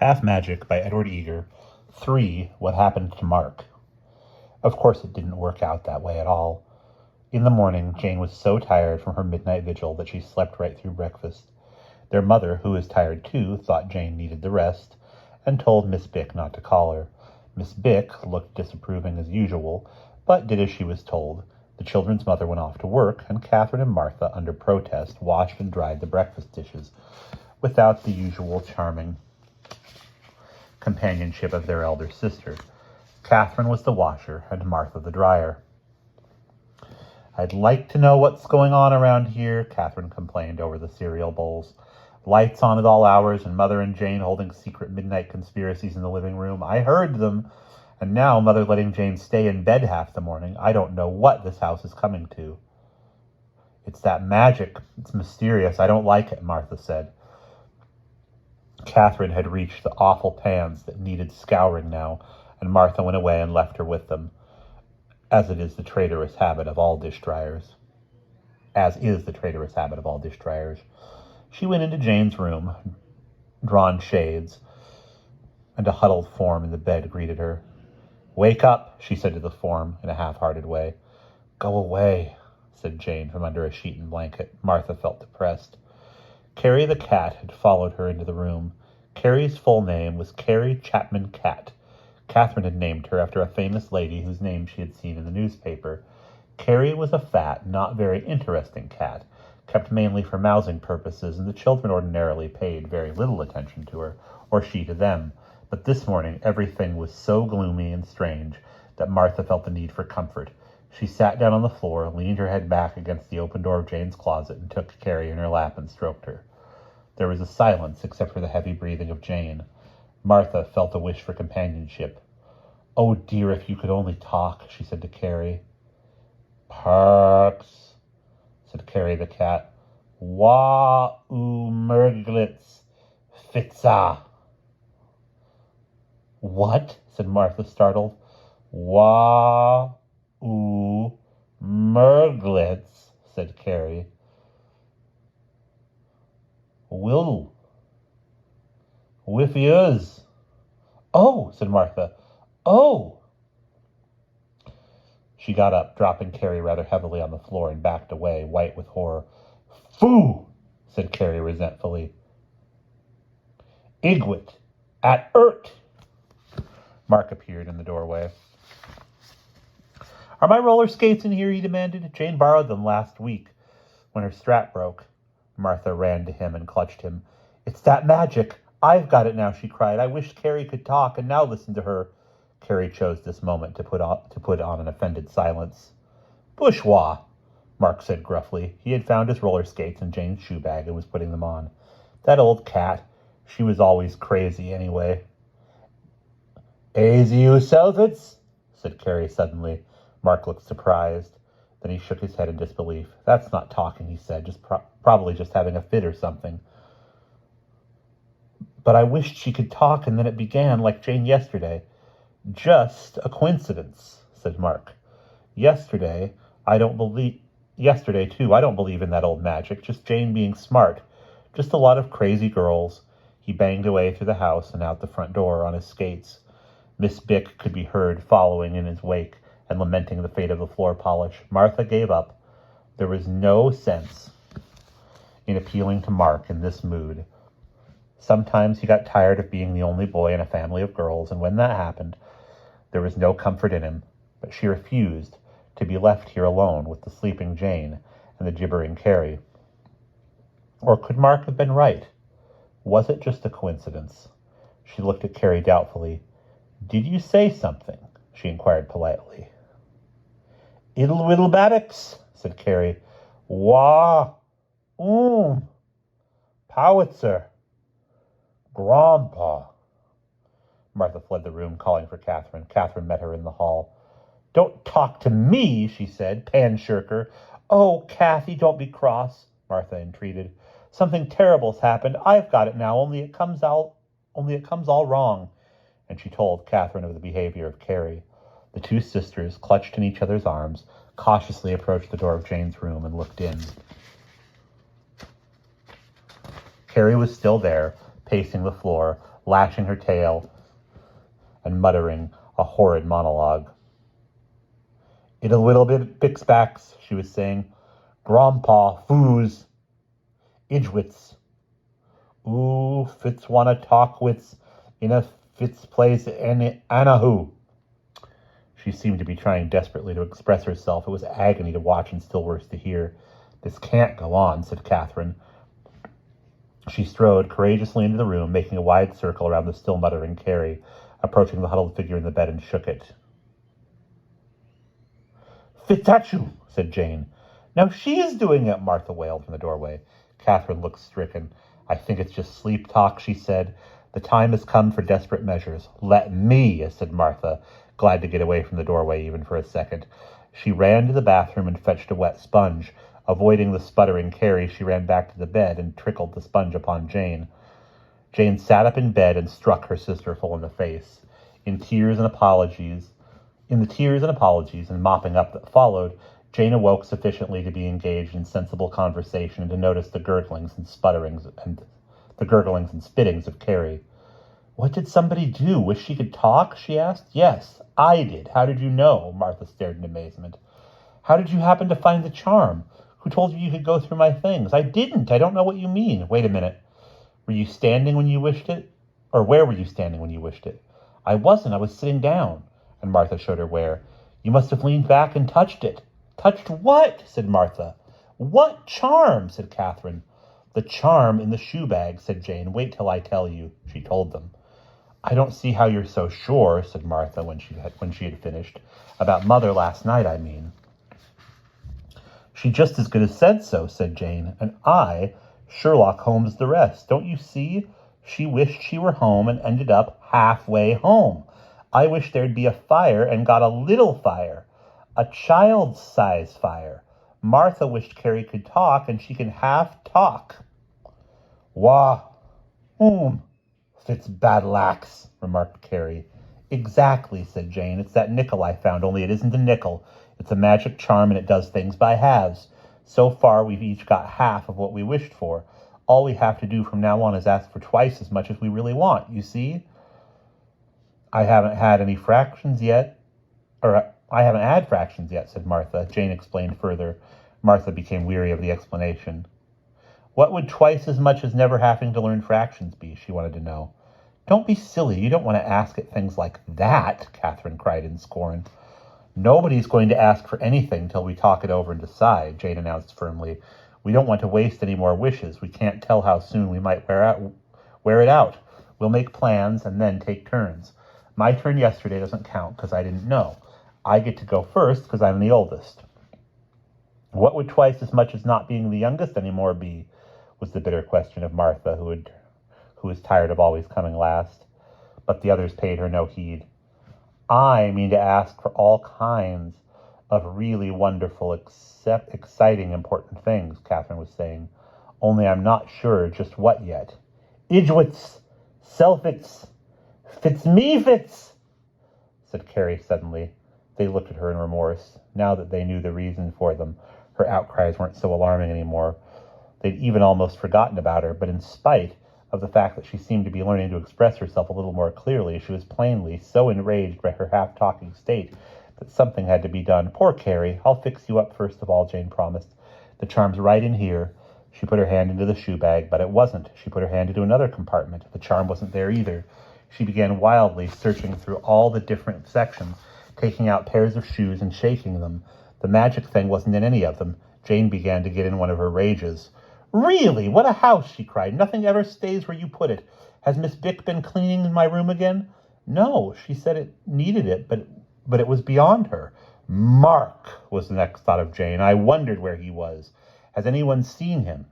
Half Magic by Edward Eager. 3. What Happened to Mark. Of course it didn't work out that way at all. In the morning, Jane was so tired from her midnight vigil that she slept right through breakfast. Their mother, who was tired too, thought Jane needed the rest, and told Miss Bick not to call her. Miss Bick looked disapproving as usual, but did as she was told. The children's mother went off to work, and Catherine and Martha, under protest, washed and dried the breakfast dishes, without the usual charming companionship of their elder sister. Catherine was the washer, and Martha the dryer. "I'd like to know what's going on around here," Catherine complained over the cereal bowls. "Lights on at all hours, and Mother and Jane holding secret midnight conspiracies in the living room. I heard them. And now Mother letting Jane stay in bed half the morning. I don't know what this house is coming to." "It's that magic. It's mysterious. I don't like it," Martha said. Catherine had reached the awful pans that needed scouring now, and Martha went away and left her with them, as is the traitorous habit of all dish dryers. She went into Jane's room, drawn shades, and a huddled form in the bed greeted her. "Wake up," she said to the form in a half-hearted way. "Go away," said Jane from under a sheet and blanket. Martha felt depressed. Carrie the cat had followed her into the room. Carrie's full name was Carrie Chapman Cat. Catherine had named her after a famous lady whose name she had seen in the newspaper. Carrie was a fat, not very interesting cat, kept mainly for mousing purposes, and the children ordinarily paid very little attention to her, or she to them. But this morning everything was so gloomy and strange that Martha felt the need for comfort. She sat down on the floor, leaned her head back against the open door of Jane's closet, and took Carrie in her lap and stroked her. There was a silence except for the heavy breathing of Jane. Martha felt a wish for companionship. "Oh dear, if you could only talk," she said to Carrie. "Parks," said Carrie the cat. "Wa-oo-merglitz fitza." "What?" said Martha, startled. "Wa-oo-merglitz," said Carrie. "Will. With yours." "Oh," said Martha. "Oh." She got up, dropping Carrie rather heavily on the floor, and backed away, white with horror. "Foo," said Carrie resentfully. "Igwit at Ert." Mark appeared in the doorway. "Are my roller skates in here?" he demanded. "Jane borrowed them last week when her strap broke." Martha ran to him and clutched him. "It's that magic. I've got it now," she cried. "I wish Carrie could talk, and now listen to her." Carrie chose this moment to put on an offended silence. "Bourgeois," Mark said gruffly. He had found his roller skates in Jane's shoe bag and was putting them on. "That old cat. She was always crazy anyway." "Azy you selvits?" said Carrie suddenly. Mark looked surprised. Then he shook his head in disbelief. "That's not talking," he said. Probably just having a fit or something." "But I wished she could talk, and then it began, like Jane yesterday." "Just a coincidence," said Mark. Yesterday, too, I don't believe in that old magic. Just Jane being smart. Just a lot of crazy girls." He banged away through the house and out the front door on his skates. Miss Bick could be heard following in his wake and lamenting the fate of the floor polish. Martha gave up. There was no sense in appealing to Mark in this mood. Sometimes he got tired of being the only boy in a family of girls, and when that happened, there was no comfort in him. But she refused to be left here alone with the sleeping Jane and the gibbering Carrie. Or could Mark have been right? Was it just a coincidence? She looked at Carrie doubtfully. "Did you say something?" she inquired politely. "Iddle widdle baddocks," said Carrie. Powitzer. Grandpa." Martha fled the room, calling for Catherine. Catherine met her in the hall. "Don't talk to me," she said, "pan-shirker." "Oh, Kathy, don't be cross," Martha entreated. "Something terrible's happened. I've got it now, only it comes all wrong." And she told Catherine of the behavior of Carrie. The two sisters, clutched in each other's arms, cautiously approached the door of Jane's room and looked in. Carrie was still there, pacing the floor, lashing her tail and muttering a horrid monologue. "It a little bit Bixbacks," she was saying. "Grandpa, foos. Idgwits. Ooh, Fitz wanna talk wits in a Fitz place and Anahu." She seemed to be trying desperately to express herself. It was agony to watch and still worse to hear. "This can't go on," said Catherine. She strode courageously into the room, making a wide circle around the still muttering Carrie, approaching the huddled figure in the bed and shook it. "Fitachu," said Jane. "Now she's doing it," Martha wailed from the doorway. Catherine looked stricken. "I think it's just sleep talk," she said. "The time has come for desperate measures." "Let me," said Martha, glad to get away from the doorway even for a second. She ran to the bathroom and fetched a wet sponge. Avoiding the sputtering Carrie, she ran back to the bed and trickled the sponge upon Jane. Jane sat up in bed and struck her sister full in the face. In the tears and apologies and mopping up that followed, Jane awoke sufficiently to be engaged in sensible conversation and to notice the gurglings and spittings of Carrie. "What did somebody do? Wish she could talk?" she asked. "Yes, I did. How did you know?" Martha stared in amazement. "How did you happen to find the charm? Who told you could go through my things?" "I didn't. I don't know what you mean." "Wait a minute. Were you standing when you wished it? Or where were you standing when you wished it?" "I wasn't. I was sitting down." And Martha showed her where. "You must have leaned back and touched it." "Touched what?" said Martha. "What charm?" said Catherine. "The charm in the shoe bag," said Jane. "Wait till I tell you." She told them. "I don't see how you're so sure," said Martha when she had finished. "About Mother last night, I mean." "She just as good as said so," said Jane. "And I, Sherlock Holmes the rest. Don't you see? She wished she were home and ended up halfway home. I wished there'd be a fire and got a little fire. A child's-size fire. Martha wished Carrie could talk and she can half talk." "Wah, Fitz Badlax," remarked Carrie. "Exactly," said Jane. "It's that nickel I found, only it isn't a nickel. It's a magic charm and it does things by halves. So far, we've each got half of what we wished for. All we have to do from now on is ask for twice as much as we really want, you see?" I haven't had fractions yet," said Martha. Jane explained further. Martha became weary of the explanation. "What would twice as much as never having to learn fractions be?" she wanted to know. "Don't be silly. You don't want to ask at things like that," Catherine cried in scorn. "Nobody's going to ask for anything till we talk it over and decide," Jane announced firmly. "We don't want to waste any more wishes. We can't tell how soon we might wear it out. We'll make plans and then take turns. My turn yesterday doesn't count because I didn't know. I get to go first because I'm the oldest." "What would twice as much as not being the youngest anymore be?" was the bitter question of Martha, who was tired of always coming last. But the others paid her no heed. "I mean to ask for all kinds of really wonderful, exciting, important things," Catherine was saying. "Only I'm not sure just what yet." "Idgwits, Selfits, Fitzmefits," said Carrie suddenly. They looked at her in remorse. Now that they knew the reason for them, her outcries weren't so alarming anymore. They'd even almost forgotten about her, but in spite of the fact that she seemed to be learning to express herself a little more clearly, she was plainly so enraged by her half-talking state that something had to be done. "Poor Carrie. I'll fix you up first of all," Jane promised. "The charm's right in here." She put her hand into the shoe bag, but it wasn't. She put her hand into another compartment. The charm wasn't there either. She began wildly searching through all the different sections, taking out pairs of shoes and shaking them. The magic thing wasn't in any of them. Jane began to get in one of her rages. "Really, what a house!" she cried. "Nothing ever stays where you put it. Has Miss Bick been cleaning in my room again?" "No, she said it needed it, but it was beyond her." "Mark," was the next thought of Jane. "I wondered where he was. Has anyone seen him?"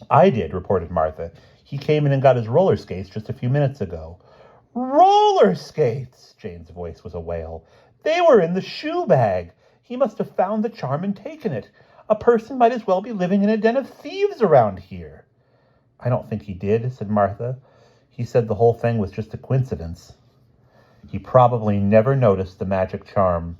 "I did," reported Martha. "He came in and got his roller skates just a few minutes ago." "Roller skates!" Jane's voice was a wail. "They were in the shoe bag. He must have found the charm and taken it. A person might as well be living in a den of thieves around here." "I don't think he did," said Martha. "He said the whole thing was just a coincidence." "He probably never noticed the magic charm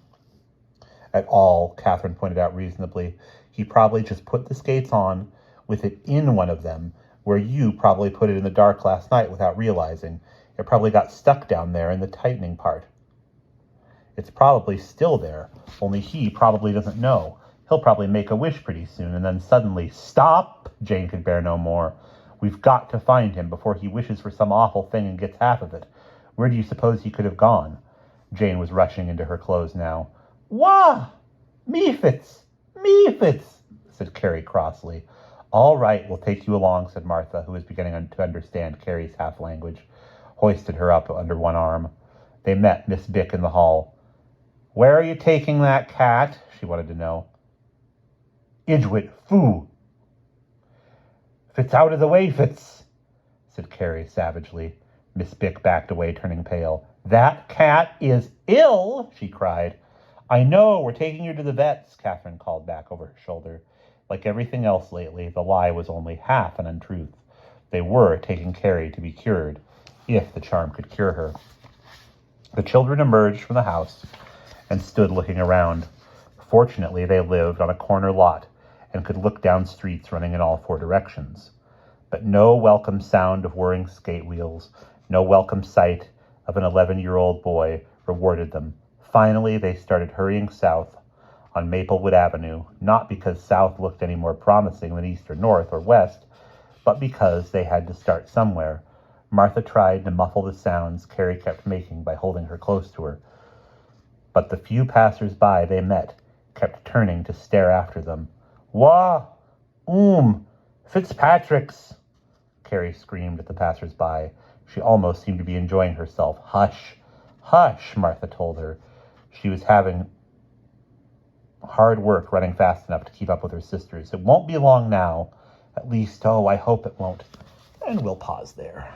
at all," Catherine pointed out reasonably. "He probably just put the skates on with it in one of them, where you probably put it in the dark last night without realizing. It probably got stuck down there in the tightening part. It's probably still there, only he probably doesn't know. He'll probably make a wish pretty soon, and then suddenly, stop! Jane could bear no more. We've got to find him before he wishes for some awful thing and gets half of it. Where do you suppose he could have gone? Jane was rushing into her clothes now. Wah! Mephits! Mephits! Said Carrie crossly. All right, we'll take you along, said Martha, who was beginning to understand Carrie's half-language, hoisted her up under one arm. They met Miss Bick in the hall. Where are you taking that cat? She wanted to know. Idgwit, foo! Fitz out of the way, Fitz, said Carrie savagely. Miss Bick backed away, turning pale. That cat is ill, she cried. I know, we're taking her to the vet's, Catherine called back over her shoulder. Like everything else lately, the lie was only half an untruth. They were taking Carrie to be cured, if the charm could cure her. The children emerged from the house and stood looking around. Fortunately, they lived on a corner lot and could look down streets running in all four directions. But no welcome sound of whirring skate wheels, no welcome sight of an 11-year-old boy rewarded them. Finally, they started hurrying south on Maplewood Avenue, not because south looked any more promising than east or north or west, but because they had to start somewhere. Martha tried to muffle the sounds Carrie kept making by holding her close to her, but the few passers-by they met kept turning to stare after them. Wah! Fitzpatrick's! Carrie screamed at the passers-by. She almost seemed to be enjoying herself. Hush! Hush! Martha told her. She was having hard work running fast enough to keep up with her sisters. It won't be long now. At least, I hope it won't. And we'll pause there.